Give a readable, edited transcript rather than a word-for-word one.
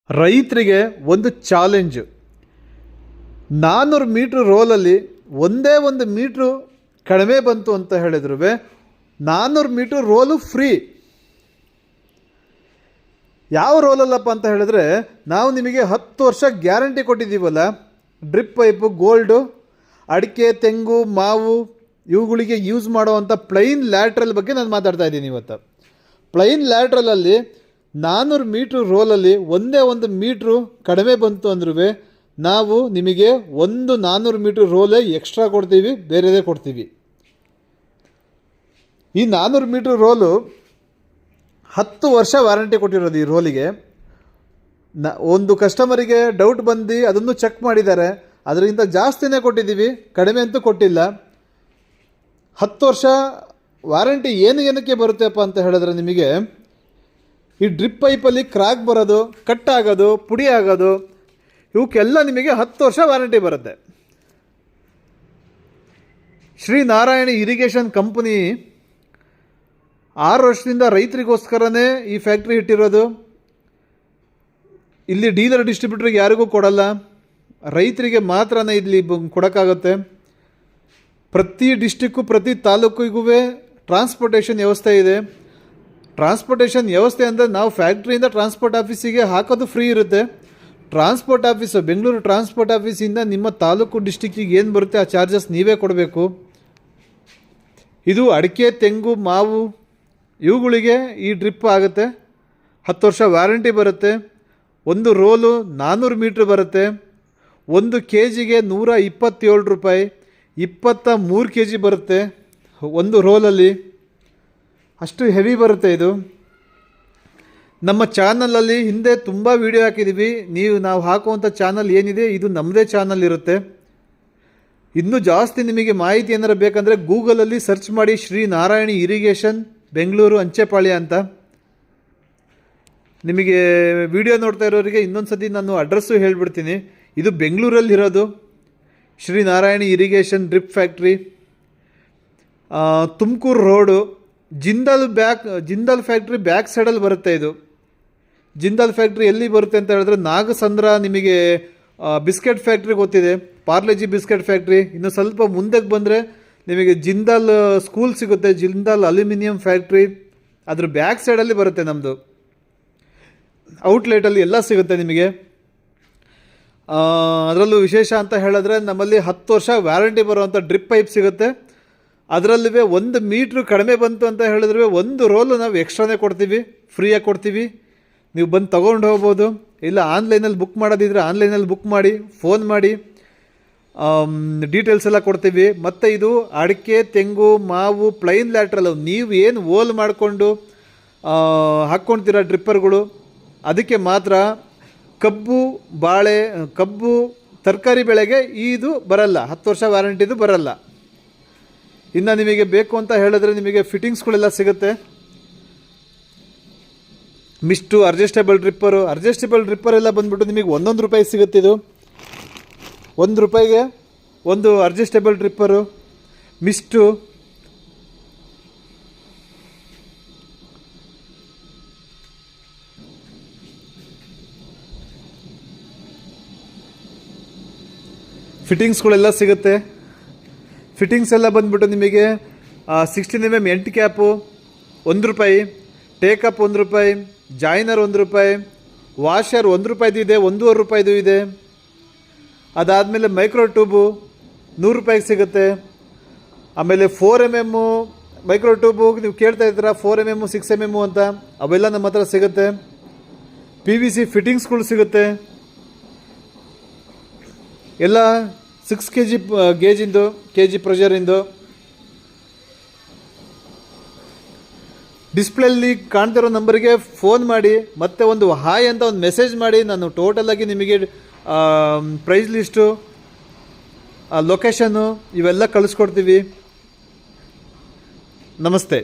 ರೈತರಿಗೆ ಒಂದು challenge. 400 metre ರೋಲಲ್ಲಿ ಒಂದೇ ಒಂದು ಮೀಟ್ರು ಕಡಿಮೆ ಬಂತು ಅಂತ ಹೇಳಿದ್ರು 400 ಮೀಟ್ರ್ ರೋಲು ಫ್ರೀ. ಯಾವ ರೋಲಲ್ಲಪ್ಪ ಅಂತ ಹೇಳಿದ್ರೆ, ನಾವು ನಿಮಗೆ 10 ವರ್ಷ ಗ್ಯಾರಂಟಿ ಕೊಟ್ಟಿದ್ದೀವಲ್ಲ. ಡ್ರಿಪ್ ಪೈಪು, ಗೋಲ್ಡು, ಅಡಿಕೆ, ತೆಂಗು, ಮಾವು ಇವುಗಳಿಗೆ ಯೂಸ್ ಮಾಡುವಂಥ ಪ್ಲೈನ್ ಲ್ಯಾಟ್ರಲ್ ಬಗ್ಗೆ ನಾನು ಮಾತಾಡ್ತಾ ಇದ್ದೀನಿ ಇವತ್ತು. ಪ್ಲೈನ್ ಲ್ಯಾಟ್ರಲಲ್ಲಿ 400 ಮೀಟ್ರ್ ರೋಲಲ್ಲಿ ಒಂದೇ ಒಂದು ಮೀಟ್ರು ಕಡಿಮೆ ಬಂತು ಅಂದ್ರೂ ನಾವು ನಿಮಗೆ ಒಂದು 400 ಮೀಟ್ರ್ ರೋಲೇ ಎಕ್ಸ್ಟ್ರಾ ಕೊಡ್ತೀವಿ, ಬೇರೆದೇ ಕೊಡ್ತೀವಿ. ಈ 400 ಮೀಟ್ರ್ ರೋಲು 10 ವರ್ಷ ವಾರಂಟಿ ಕೊಟ್ಟಿರೋದು. ಈ ರೋಲಿಗೆ ಒಂದು ಕಸ್ಟಮರಿಗೆ ಡೌಟ್ ಬಂದು ಅದನ್ನು ಚೆಕ್ ಮಾಡಿದ್ದಾರೆ, ಅದರಿಂದ ಜಾಸ್ತಿನೇ ಕೊಟ್ಟಿದ್ದೀವಿ, ಕಡಿಮೆ ಅಂತೂ ಕೊಟ್ಟಿಲ್ಲ. 10 ವರ್ಷ ವಾರಂಟಿ ಏನಕ್ಕೆ ಬರುತ್ತೆಪ್ಪ ಅಂತ ಹೇಳಿದ್ರೆ, ನಿಮಗೆ ಈ ಡ್ರಿಪ್ ಪೈಪಲ್ಲಿ ಕ್ರಾಕ್ ಬರೋದು, ಕಟ್ ಆಗೋದು, ಪುಡಿ ಆಗೋದು, ಇವಕ್ಕೆಲ್ಲ ನಿಮಗೆ 10 ವರ್ಷ ವಾರಂಟಿ ಬರುತ್ತೆ. ಶ್ರೀ ನಾರಾಯಣಿ ಇರಿಗೇಷನ್ ಕಂಪನಿ 6 ವರ್ಷದಿಂದ ರೈತರಿಗೋಸ್ಕರನೇ ಈ ಫ್ಯಾಕ್ಟ್ರಿ ಇಟ್ಟಿರೋದು. ಇಲ್ಲಿ ಡೀಲರ್ ಡಿಸ್ಟ್ರಿಬ್ಯೂಟ್ರಿಗೆ ಯಾರಿಗೂ ಕೊಡಲ್ಲ, ರೈತರಿಗೆ ಮಾತ್ರನೇ ಇಲ್ಲಿ ಕೊಡೋಕ್ಕಾಗುತ್ತೆ. ಪ್ರತಿ ಡಿಸ್ಟಿಕ್ಕು, ಪ್ರತಿ ತಾಲೂಕಿಗೂ ಟ್ರಾನ್ಸ್ಪೋರ್ಟೇಷನ್ ವ್ಯವಸ್ಥೆ ಇದೆ. ಟ್ರಾನ್ಸ್ಪೋರ್ಟೇಷನ್ ವ್ಯವಸ್ಥೆ ಅಂದರೆ ನಾವು ಫ್ಯಾಕ್ಟ್ರಿಯಿಂದ ಟ್ರಾನ್ಸ್ಪೋರ್ಟ್ ಆಫೀಸಿಗೆ ಹಾಕೋದು ಫ್ರೀ ಇರುತ್ತೆ. ಟ್ರಾನ್ಸ್ಪೋರ್ಟ್ ಆಫೀಸು, ಬೆಂಗಳೂರು ಟ್ರಾನ್ಸ್ಪೋರ್ಟ್ ಆಫೀಸಿಂದ ನಿಮ್ಮ ತಾಲೂಕು ಡಿಸ್ಟಿಕ್ಕಿಗೆ ಏನು ಬರುತ್ತೆ ಆ ಚಾರ್ಜಸ್ ನೀವೇ ಕೊಡಬೇಕು. ಇದು ಅಡಿಕೆ, ತೆಂಗು, ಮಾವು ಇವುಗಳಿಗೆ ಈ ಡ್ರಿಪ್ ಆಗುತ್ತೆ. 10 ವರ್ಷ ವ್ಯಾರಂಟಿ ಬರುತ್ತೆ. ಒಂದು ರೋಲು 400 ಮೀಟ್ರ್ ಬರುತ್ತೆ. 1 kgಗೆ 127 ರೂಪಾಯಿ, 23 kg ಬರುತ್ತೆ ಒಂದು ರೋಲಲ್ಲಿ. ಅಷ್ಟು ಹೆವಿ ಬರುತ್ತೆ ಇದು. ನಮ್ಮ ಚಾನಲಲ್ಲಿ ಹಿಂದೆ ತುಂಬ ವೀಡಿಯೋ ಹಾಕಿದ್ದೀವಿ. ನಾವು ಹಾಕುವಂಥ ಚಾನಲ್ ಏನಿದೆ ಇದು ನಮ್ಮದೇ ಚಾನಲ್ ಇರುತ್ತೆ. ಇನ್ನೂ ಜಾಸ್ತಿ ನಿಮಗೆ ಮಾಹಿತಿ ಏನಾರು ಬೇಕಂದರೆ ಗೂಗಲಲ್ಲಿ ಸರ್ಚ್ ಮಾಡಿ ಶ್ರೀ ನಾರಾಯಣಿ ಇರಿಗೇಷನ್ ಬೆಂಗಳೂರು ಅಂಚೆಪಾಳ್ಯ ಅಂತ. ನಿಮಗೆ ವಿಡಿಯೋ ನೋಡ್ತಾ ಇರೋರಿಗೆ ಇನ್ನೊಂದು ಸತಿ ನಾನು ಅಡ್ರೆಸ್ಸು ಹೇಳಿಬಿಡ್ತೀನಿ. ಇದು ಬೆಂಗಳೂರಲ್ಲಿರೋದು Shri Narayani irrigation drip factory, Tumakuru road, Jindal factory back ಸೈಡಲ್ಲಿ ಬರುತ್ತೆ. ಇದು ಜಿಂದಾಲ್ ಫ್ಯಾಕ್ಟ್ರಿ ಎಲ್ಲಿ ಬರುತ್ತೆ ಅಂತ ಹೇಳಿದ್ರೆ, ನಾಗಸಂದ್ರ ನಿಮಗೆ ಬಿಸ್ಕೆಟ್ ಫ್ಯಾಕ್ಟ್ರಿ ಗೊತ್ತಿದೆ, ಪಾರ್ಲೆಜಿ ಬಿಸ್ಕೆಟ್ ಫ್ಯಾಕ್ಟ್ರಿ. ಇನ್ನು ಸ್ವಲ್ಪ ಮುಂದಕ್ಕೆ ಬಂದರೆ ನಿಮಗೆ ಜಿಂದಾಲ್ ಸ್ಕೂಲ್ ಸಿಗುತ್ತೆ, ಜಿಂದಾಲ್ ಅಲ್ಯೂಮಿನಿಯಂ ಫ್ಯಾಕ್ಟ್ರಿ ಅದ್ರ ಬ್ಯಾಕ್ ಸೈಡಲ್ಲಿ ಬರುತ್ತೆ. ನಮ್ಮದು ಔಟ್ಲೆಟಲ್ಲಿ ಎಲ್ಲ ಸಿಗುತ್ತೆ ನಿಮಗೆ. ಅದರಲ್ಲೂ ವಿಶೇಷ ಅಂತ ಹೇಳಿದ್ರೆ, ನಮ್ಮಲ್ಲಿ 10 ವರ್ಷ ವ್ಯಾರಂಟಿ ಬರುವಂಥ ಡ್ರಿಪ್ ಪೈಪ್ ಸಿಗುತ್ತೆ. ಅದರಲ್ಲಿ 1 ಮೀಟ್ರ್ ಕಡಿಮೆ ಬಂತು ಅಂತ ಹೇಳಿದ್ರೆ 1 ರೋಲು ನಾವು ಎಕ್ಸ್ಟ್ರಾನೇ ಕೊಡ್ತೀವಿ, ಫ್ರೀಯಾಗಿ ಕೊಡ್ತೀವಿ. ನೀವು ಬಂದು ತೊಗೊಂಡು ಹೋಗ್ಬೋದು. ಇಲ್ಲ ಆನ್ಲೈನಲ್ಲಿ ಬುಕ್ ಮಾಡೋದಿದ್ರೆ ಆನ್ಲೈನಲ್ಲಿ ಬುಕ್ ಮಾಡಿ, ಫೋನ್ ಮಾಡಿ, ಡೀಟೇಲ್ಸ್ ಎಲ್ಲ ಕೊಡ್ತೀವಿ. ಮತ್ತು ಇದು ಅಡಿಕೆ, ತೆಂಗು, ಮಾವು ಪ್ಲೈನ್ ಲ್ಯಾಟ್ರಲ್ ನೀವು ಏನು ಓಲ್ ಮಾಡಿಕೊಂಡು ಹಾಕ್ಕೊಳ್ತೀರ ಡ್ರಿಪ್ಪರ್ಗಳು, ಅದಕ್ಕೆ ಮಾತ್ರ. ಕಬ್ಬು, ಬಾಳೆ, ತರಕಾರಿ ಬೆಳೆಗೆ ಇದು ಬರಲ್ಲ, 10 ವರ್ಷ ವ್ಯಾರಂಟಿದು ಬರಲ್ಲ. ಇನ್ನು ನಿಮಗೆ ಬೇಕು ಅಂತ ಹೇಳಿದ್ರೆ ನಿಮಗೆ ಫಿಟ್ಟಿಂಗ್ಸ್ಗಳೆಲ್ಲ ಸಿಗುತ್ತೆ. ಮಿಸ್ಟು, ಅಡ್ಜಸ್ಟೇಬಲ್ ಡ್ರಿಪ್ಪರ್ ಎಲ್ಲ ಬಂದ್ಬಿಟ್ಟು ನಿಮಗೆ 1 ರೂಪಾಯಿ ಸಿಗುತ್ತೆ. ಇದು 1 ರೂಪಾಯಿಗೆ ಒಂದು ಅಡ್ಜಸ್ಟೇಬಲ್ ಡ್ರಿಪ್ಪರು, ಮಿಸ್ಟು. ಫಿಟ್ಟಿಂಗ್ಸ್ಗಳೆಲ್ಲ ಸಿಗುತ್ತೆ. ಫಿಟ್ಟಿಂಗ್ಸ್ ಎಲ್ಲ ಬಂದ್ಬಿಟ್ಟು ನಿಮಗೆ 16 mm ಎಂಡ್ ಕ್ಯಾಪು 1 ರೂಪಾಯಿ, ಟೇಕಪ್ 1 ರೂಪಾಯಿ, ಜಾಯ್ನರ್ 1 ರೂಪಾಯಿ, ವಾಷರ್ 1 ರೂಪಾಯಿದು ಇದೆ, 1.5 ರೂಪಾಯಿದು ಇದೆ. ಅದಾದಮೇಲೆ ಮೈಕ್ರೋ ಟ್ಯೂಬು 100 ರೂಪಾಯಿಗೆ ಸಿಗುತ್ತೆ. ಆಮೇಲೆ 4 mm ಮೈಕ್ರೋ ಟ್ಯೂಬು ನೀವು ಕೇಳ್ತಾ ಇದ್ದೀರಾ, 4 mm 6 mm ಅಂತ, ಅವೆಲ್ಲ ನಮ್ಮ ಹತ್ರ ಸಿಗುತ್ತೆ. PVC ಫಿಟ್ಟಿಂಗ್ಸ್ಗಳು ಸಿಗುತ್ತೆ. ಎಲ್ಲ 6 kg ಗೇಜಿಂದು, kg ಪ್ರೆಷರಿಂದು. ಡಿಸ್ಪ್ಲೇಲಿ ಕಾಣ್ತಿರೋ ನಂಬರಿಗೆ ಫೋನ್ ಮಾಡಿ, ಮತ್ತು ಒಂದು ಹಾಯ್ ಅಂತ ಒಂದು ಮೆಸೇಜ್ ಮಾಡಿ. ನಾನು ಟೋಟಲಾಗಿ ನಿಮಗೆ ಪ್ರೈಸ್ ಲಿಸ್ಟು, ಲೊಕೇಶನ್ನು ಇವೆಲ್ಲ ಕಳಿಸ್ಕೊಡ್ತೀವಿ. ನಮಸ್ತೆ.